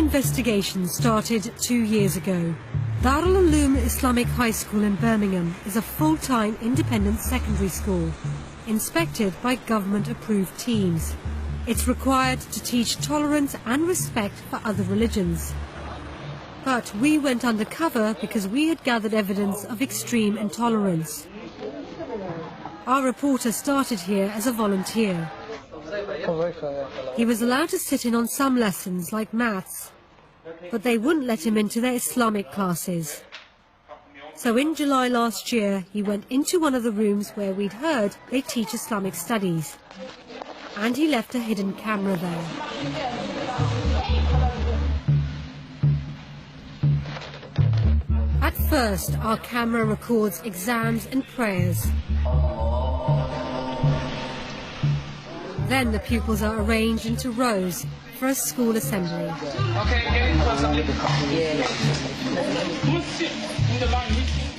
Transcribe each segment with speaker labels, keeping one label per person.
Speaker 1: investigation started 2 years ago. Darul Uloom Islamic High School in Birmingham is a full-time independent secondary school, inspected by government-approved teams. It's required to teach tolerance and respect for other religions. But we went undercover because we had gathered evidence of extreme intolerance. Our reporter started here as a volunteer. He was allowed to sit in on some lessons like maths, but they wouldn't let him into their Islamic classes. So in July last year, he went into one of the rooms where we'd heard they teach Islamic studies, and he left a hidden camera there. At first, our camera records exams and prayers. Then the pupils are arranged into rows for a school assembly.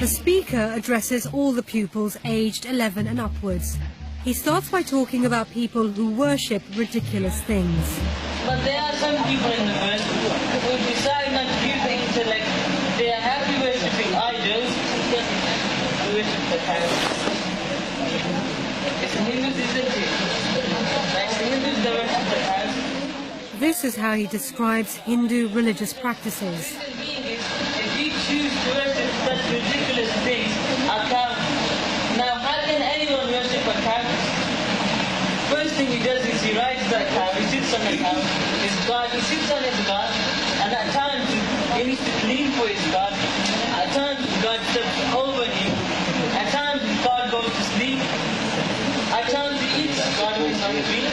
Speaker 1: The speaker addresses all the pupils aged 11 and upwards. He starts by talking about people who worship ridiculous things.
Speaker 2: But there are some people in the world who decide not to use the intellect. They are happy worshipping idols to worship the cows. It's Hindus, isn't it? Like the Hindus, they worship the cows.
Speaker 1: This is how he describes Hindu religious practices.
Speaker 2: If we choose to worship such ridiculous things, a cow. Now, how can anyone worship a cow? First thing he does is he rides that cow, he sits on the cow, his God, he sits on his God, and at times he needs to clean for his God. At times God steps over him. At times God goes to sleep. At times he eats God when he's hungry.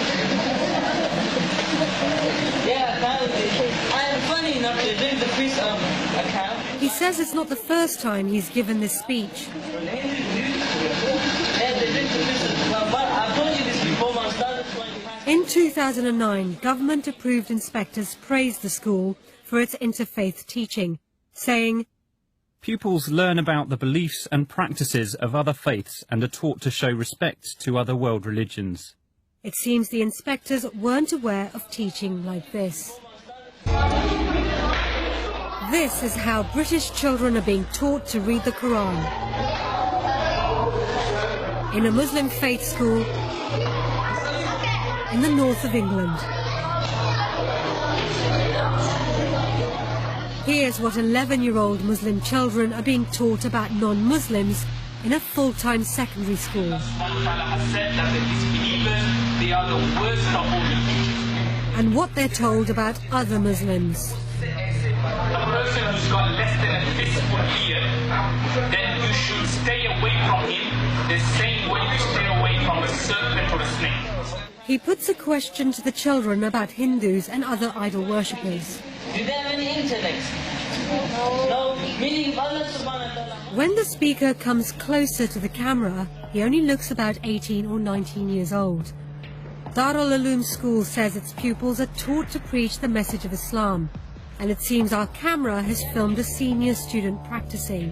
Speaker 2: Yeah, cows. And funny enough, they drink the piece of a cow.
Speaker 1: He says it's not the first time he's given this speech. In 2009, government-approved inspectors praised the school for its interfaith teaching, saying,
Speaker 3: "Pupils learn about the beliefs and practices of other faiths and are taught to show respect to other world religions."
Speaker 1: It seems the inspectors weren't aware of teaching like this. This is how British children are being taught to read the Quran. In a Muslim faith school in the north of England. Here's what 11-year-old Muslim children are being taught about non-Muslims in a full-time secondary school. And what they're told about other Muslims.
Speaker 4: A person who's got less than a fistful here, then you should stay away from him the same way you stay away from a serpent or a snake.
Speaker 1: He puts a question to the children about Hindus and other idol worshippers.
Speaker 2: Do they have any intellect? No. Meaning Allah subhanahu wa ta'ala.
Speaker 1: When the speaker comes closer to the camera, he only looks about 18 or 19 years old. Darul Uloom School says its pupils are taught to preach the message of Islam, and it seems our camera has filmed a senior student practicing.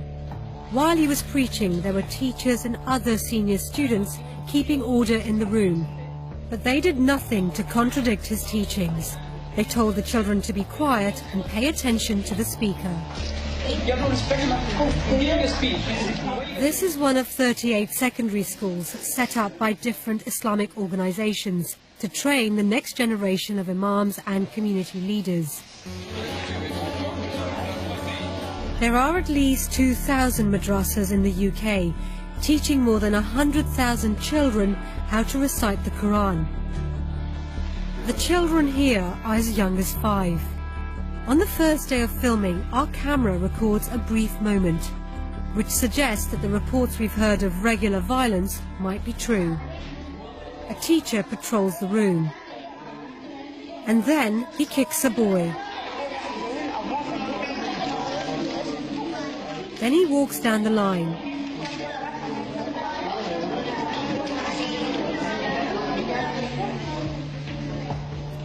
Speaker 1: While he was preaching, there were teachers and other senior students keeping order in the room. But they did nothing to contradict his teachings. They told the children to be quiet and pay attention to the speaker. This is one of 38 secondary schools set up by different Islamic organizations to train the next generation of imams and community leaders. There are at least 2,000 madrasas in the UK, teaching more than 100,000 children how to recite the Quran. The children here are as young as 5. On the first day of filming, our camera records a brief moment, which suggests that the reports we've heard of regular violence might be true. A teacher patrols the room, and then he kicks a boy. Then he walks down the line.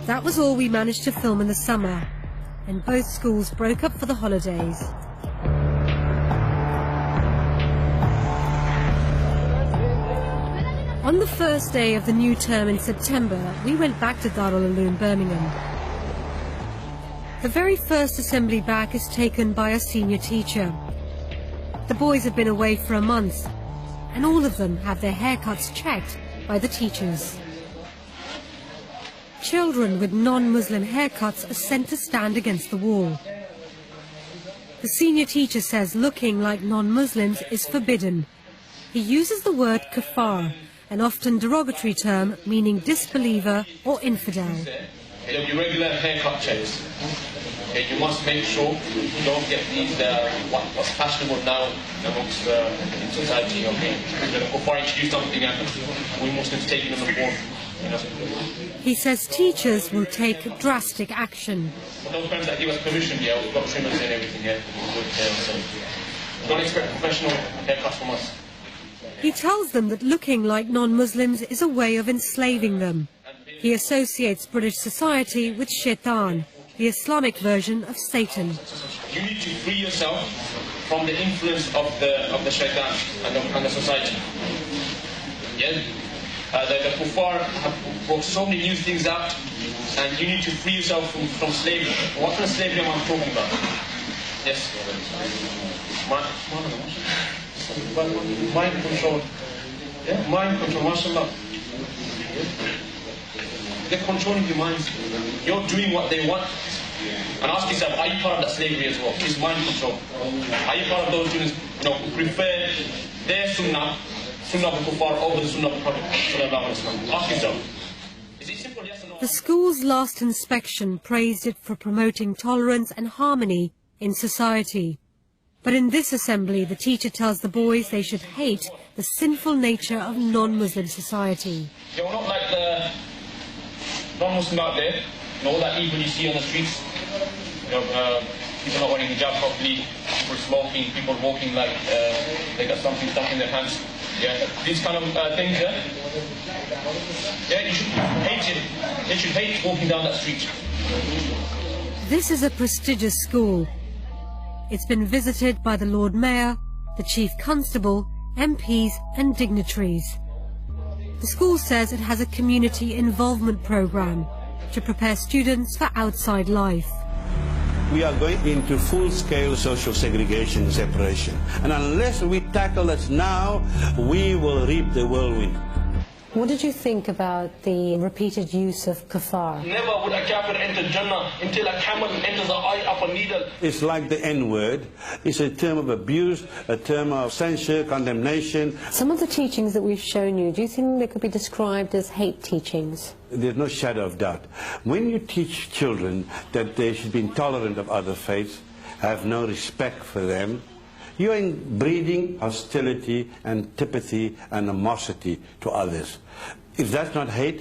Speaker 1: That was all we managed to film in the summer, and both schools broke up for the holidays. On the first day of the new term in September, we went back to Darul Uloom Birmingham. The very first assembly back is taken by a senior teacher. The boys have been away for a month, and all of them have their haircuts checked by the teachers. Children with non-Muslim haircuts are sent to stand against the wall. The senior teacher says looking like non-Muslims is forbidden. He uses the word kafar, an often derogatory term meaning disbeliever or infidel.
Speaker 5: There'll be regular haircut checks. Okay, you must make sure you don't get these what's fashionable now amongst in society. Okay, the kafar introduced something and we Muslims taking on board.
Speaker 1: He says teachers will take drastic action.
Speaker 5: For those parents that give us permission, yeah, we've got trimmers and everything, yeah, so don't expect professional haircuts from us.
Speaker 1: He tells them that looking like non-Muslims is a way of enslaving them. He associates British society with shaitan, the Islamic version of Satan.
Speaker 5: You need to free yourself from the influence of the shaitan and the society. Yeah? The kuffar have brought so many new things out, and you need to free yourself from slavery. What kind of slavery am I talking about? Yes. Mind control. Yeah, mind control, mashallah. They're controlling your minds. You're doing what they want. And ask yourself, are you part of that slavery as well? It's mind control. Are you part of those students who prefer their sunnah of the kuffar over the sunnah of the Prophet? Ask yourself. Is it simple, yes or no?
Speaker 1: The school's last inspection praised it for promoting tolerance and harmony in society. But in this assembly, the teacher tells the boys they should hate the sinful nature of non-Muslim society.
Speaker 5: You're not like the non-Muslim out there, all that evil you see on the streets. People not wearing hijab properly, people smoking, people walking like they got something stuck in their hands. Yeah, these kind of things, yeah? Yeah, you should hate it. They should hate walking down that street.
Speaker 1: This is a prestigious school. It's been visited by the Lord Mayor, the Chief Constable, MPs and dignitaries. The school says it has a community involvement programme to prepare students for outside life.
Speaker 6: We are going into full-scale social segregation and separation. And unless we tackle this now, we will reap the whirlwind.
Speaker 1: What did you think about the repeated use of kafar?
Speaker 5: Never would a kafir enter Jannah until a camel enters the eye of a needle.
Speaker 6: It's like the N-word. It's a term of abuse, a term of censure, condemnation.
Speaker 1: Some of the teachings that we've shown you, do you think they could be described as hate teachings?
Speaker 6: There's no shadow of doubt. When you teach children that they should be intolerant of other faiths, have no respect for them, you are breeding hostility, antipathy and animosity to others. If that's not hate,